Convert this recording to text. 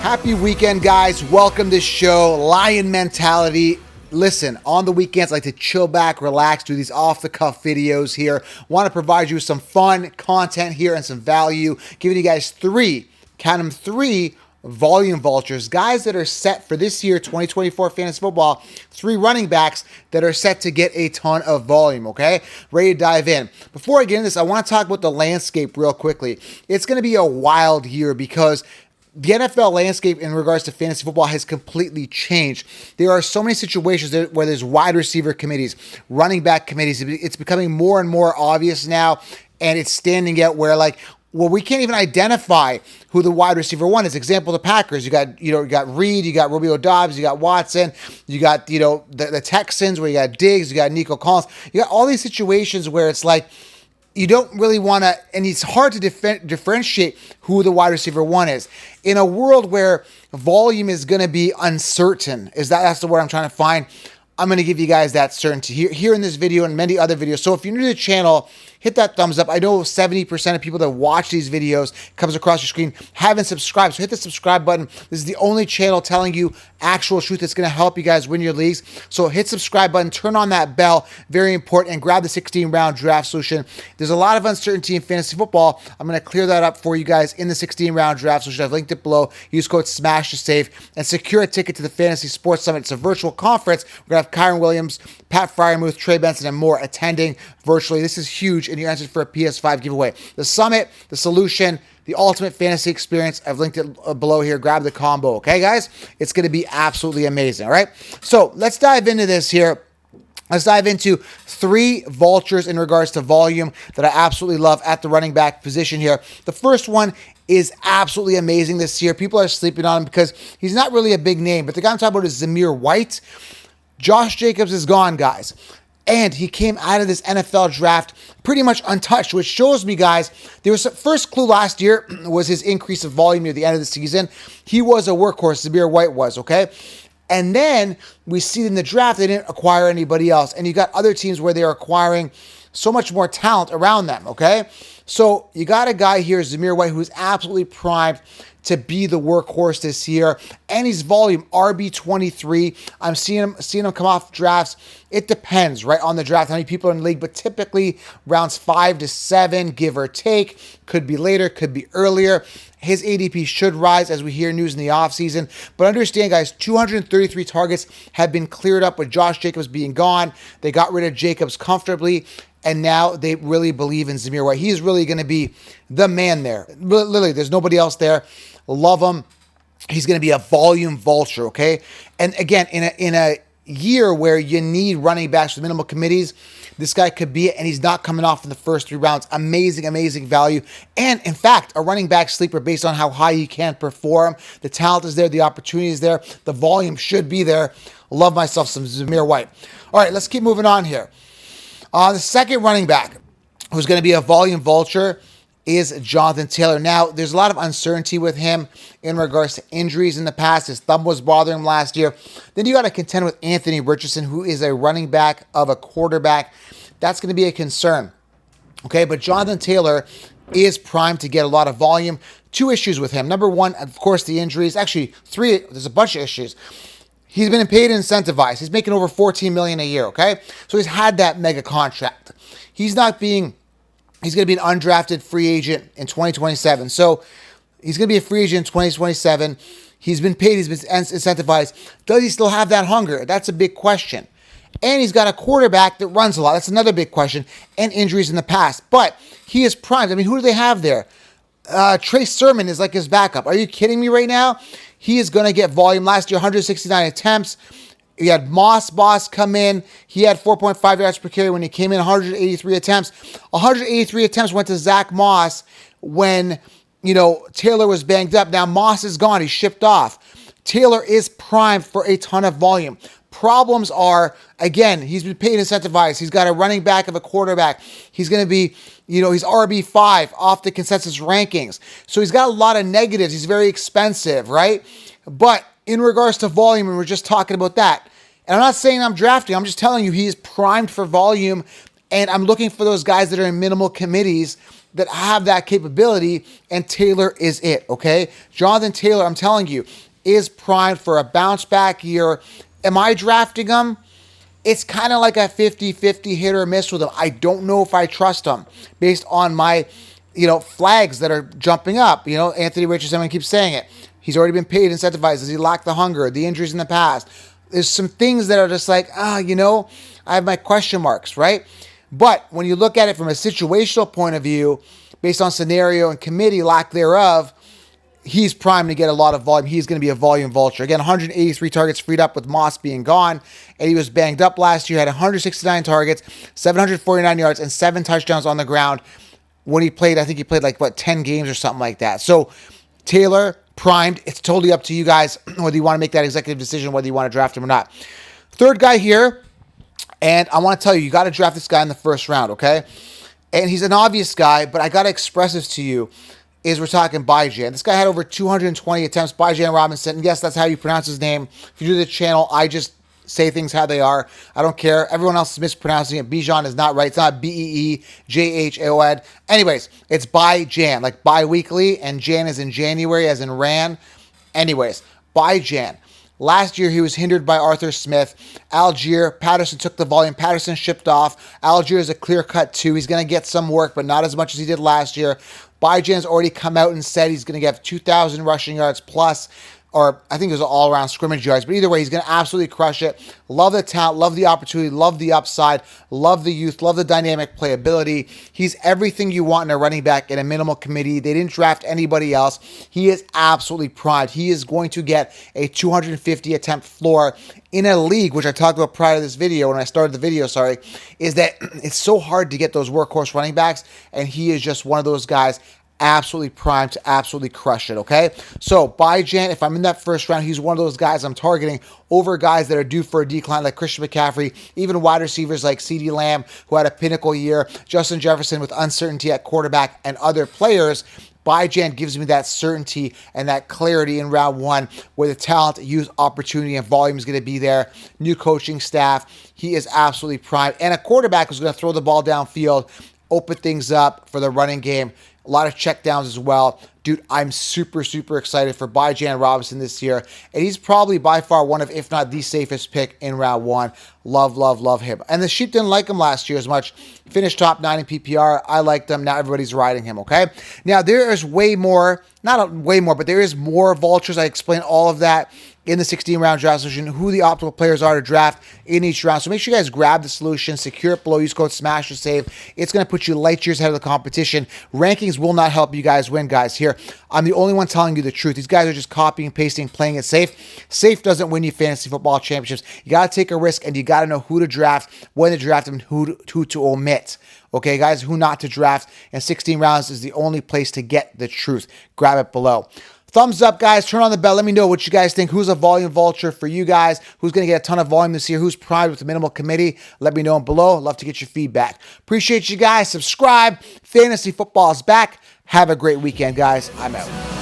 Happy weekend, guys. Welcome to the show. Lion mentality. Listen, on the weekends, I like to chill back, relax, do these off-the-cuff videos here. Want to provide you with some fun content here and some value. Giving you guys count them three, volume vultures. Guys that are set for this year, 2024 fantasy football. 3 running backs that are set to get a ton of volume, okay? Ready to dive in. Before I get into this, I want to talk about the landscape real quickly. It's going to be a wild year because the NFL landscape in regards to fantasy football has completely changed. There are so many situations where there's wide receiver committees, running back committees. It's becoming more and more obvious now, and it's standing out where we can't even identify who the wide receiver one is. Example, the Packers. You got Reed, you got Romeo Doubs, you got Watson, you got, the Texans where you got Diggs, you got Nico Collins. You got all these situations where it's like, you don't really want to, and it's hard to differentiate who the wide receiver one is. In a world where volume is going to be uncertain, that's the word I'm trying to find, I'm going to give you guys that certainty here in this video and many other videos. So if you're new to the channel, hit that thumbs up. I know 70% of people that watch these videos comes across your screen haven't subscribed. So hit the subscribe button. This is the only channel telling you actual truth that's going to help you guys win your leagues. So hit subscribe button, turn on that bell, very important, and grab the 16-round draft solution. There's a lot of uncertainty in fantasy football. I'm going to clear that up for you guys in the 16-round draft solution. I've linked it below. Use code SMASH to save and secure a ticket to the Fantasy Sports Summit. It's a virtual conference. We're going to have Kyron Williams, Pat Fryermuth, Trey Benson, and more attending virtually. This is huge, and you're entered for a PS5 giveaway. The summit, the solution, the ultimate fantasy experience. I've linked it below here. Grab the combo, okay, guys? It's going to be absolutely amazing, all right? So let's dive into this here. Let's dive into 3 vultures in regards to volume that I absolutely love at the running back position here. The first one is absolutely amazing this year. People are sleeping on him because he's not really a big name, but the guy I'm talking about is Zamir White. Josh Jacobs is gone, guys. And he came out of this NFL draft pretty much untouched, which shows me, guys, there was a first clue last year was his increase of volume near the end of the season. He was a workhorse, Zamir White was, okay? And then we see in the draft, they didn't acquire anybody else. And you got other teams where they're acquiring so much more talent around them, okay? So you got a guy here, Zamir White, who's absolutely primed to be the workhorse this year. And he's volume RB23. I'm seeing him come off drafts. It depends, right, on the draft, how many people are in the league, but typically rounds 5 to 7, give or take. Could be later, could be earlier. His ADP should rise as we hear news in the offseason. But understand, guys, 233 targets have been cleared up with Josh Jacobs being gone. They got rid of Jacobs comfortably, and now they really believe in Zamir White. He's really going to be the man there. Literally, there's nobody else there. Love him. He's going to be a volume vulture, okay? And again, in a year where you need running backs with minimal committees, this guy could be it, and he's not coming off in the first 3 rounds. Amazing, amazing value. And in fact, a running back sleeper based on how high he can perform. The talent is there. The opportunity is there. The volume should be there. Love myself some Zamir White. All right, let's keep moving on here. The second running back who's going to be a volume vulture is Jonathan Taylor. Now, there's a lot of uncertainty with him in regards to injuries in the past. His thumb was bothering him last year. Then you got to contend with Anthony Richardson, who is a running back of a quarterback. That's going to be a concern. Okay, but Jonathan Taylor is primed to get a lot of volume. 2 issues with him. Number 1, of course, the injuries. Actually, 3, there's a bunch of issues. He's been paid and incentivized. He's making over $14 million a year, okay? So he's had that mega contract. He's going to be an undrafted free agent in 2027. So he's going to be a free agent in 2027. He's been paid. He's been incentivized. Does he still have that hunger? That's a big question. And he's got a quarterback that runs a lot. That's another big question. And injuries in the past. But he is primed. I mean, who do they have there? Trey Sermon is like his backup. Are you kidding me right now? He is going to get volume. Last year, 169 attempts. He had Moss Boss come in. He had 4.5 yards per carry when he came in, 183 attempts. 183 attempts went to Zach Moss when, Taylor was banged up. Now Moss is gone. He's shipped off. Taylor is primed for a ton of volume. Problems are, again, he's been paid and incentivized. He's got a running back of a quarterback. He's going to be, he's RB5 off the consensus rankings. So he's got a lot of negatives. He's very expensive, right? But in regards to volume, and we're just talking about that, and I'm not saying I'm drafting, I'm just telling you he is primed for volume, and I'm looking for those guys that are in minimal committees that have that capability, and Taylor is it, okay? Jonathan Taylor, I'm telling you, is primed for a bounce back year. Am I drafting him? It's kind of like a 50-50 hit or miss with him. I don't know if I trust him based on my, flags that are jumping up. Anthony Richardson, I keep saying it. He's already been paid, incentivized. Does he lack the hunger? The injuries in the past? There's some things that are just like, I have my question marks, right? But when you look at it from a situational point of view, based on scenario and committee lack thereof, he's primed to get a lot of volume. He's going to be a volume vulture. Again, 183 targets freed up with Moss being gone. And he was banged up last year, had 169 targets, 749 yards, and 7 touchdowns on the ground when he played. I think he played 10 games or something like that. So Taylor, primed. It's totally up to you guys whether you want to make that executive decision, whether you want to draft him or not. Third guy here, and I want to tell you, you got to draft this guy in the first round, okay? And he's an obvious guy, but I got to express this to you. We're talking Bijan. This guy had over 220 attempts. Bijan Robinson. And yes, that's how you pronounce his name. If you do the channel, I just say things how they are. I don't care. Everyone else is mispronouncing it. Bijan is not right. It's not Beejaon. Anyways, it's Bijan, like bi-weekly, and Jan is in January, as in ran. Anyways, Bijan. Last year, he was hindered by Arthur Smith. Algier, Patterson took the volume. Patterson shipped off. Algier is a clear-cut 2. He's going to get some work, but not as much as he did last year. Bijan's already come out and said he's going to get 2,000 rushing yards plus, or I think it was all-around scrimmage yards. But either way, he's going to absolutely crush it. Love the talent, love the opportunity, love the upside, love the youth, love the dynamic playability. He's everything you want in a running back in a minimal committee. They didn't draft anybody else. He is absolutely primed. He is going to get a 250 attempt floor in a league, which I talked about prior to this video, when I started the video, is that it's so hard to get those workhorse running backs, and he is just one of those guys absolutely primed to absolutely crush it, okay? So, Bijan, if I'm in that first round, he's one of those guys I'm targeting over guys that are due for a decline, like Christian McCaffrey, even wide receivers like CeeDee Lamb, who had a pinnacle year, Justin Jefferson with uncertainty at quarterback, and other players. Bijan gives me that certainty and that clarity in round 1 where the talent, youth, opportunity, and volume is going to be there. New coaching staff. He is absolutely primed. And a quarterback who's going to throw the ball downfield, open things up for the running game. A lot of checkdowns as well. Dude, I'm super, super excited for Bijan Robinson this year. And he's probably by far one of, if not the safest pick in round 1. Love, love, love him. And the Sheep didn't like him last year as much. Finished top 9 in PPR. I liked him. Now everybody's riding him, okay? Now, there is way more, but there is more vultures. I explained all of that in the 16-round draft solution, who the optimal players are to draft in each round. So make sure you guys grab the solution, secure it below, use code SMASH to save. It's going to put you light years ahead of the competition. Rankings will not help you guys win, guys. Here, I'm the only one telling you the truth. These guys are just copying, pasting, playing it safe. Safe doesn't win you fantasy football championships. You got to take a risk, and you got to know who to draft, when to draft, and who to omit. Okay, guys, who not to draft. And 16 rounds is the only place to get the truth. Grab it below. Thumbs up, guys. Turn on the bell. Let me know what you guys think. Who's a volume vulture for you guys? Who's going to get a ton of volume this year? Who's primed with a minimal committee? Let me know below. Love to get your feedback. Appreciate you guys. Subscribe. Fantasy football is back. Have a great weekend, guys. I'm out.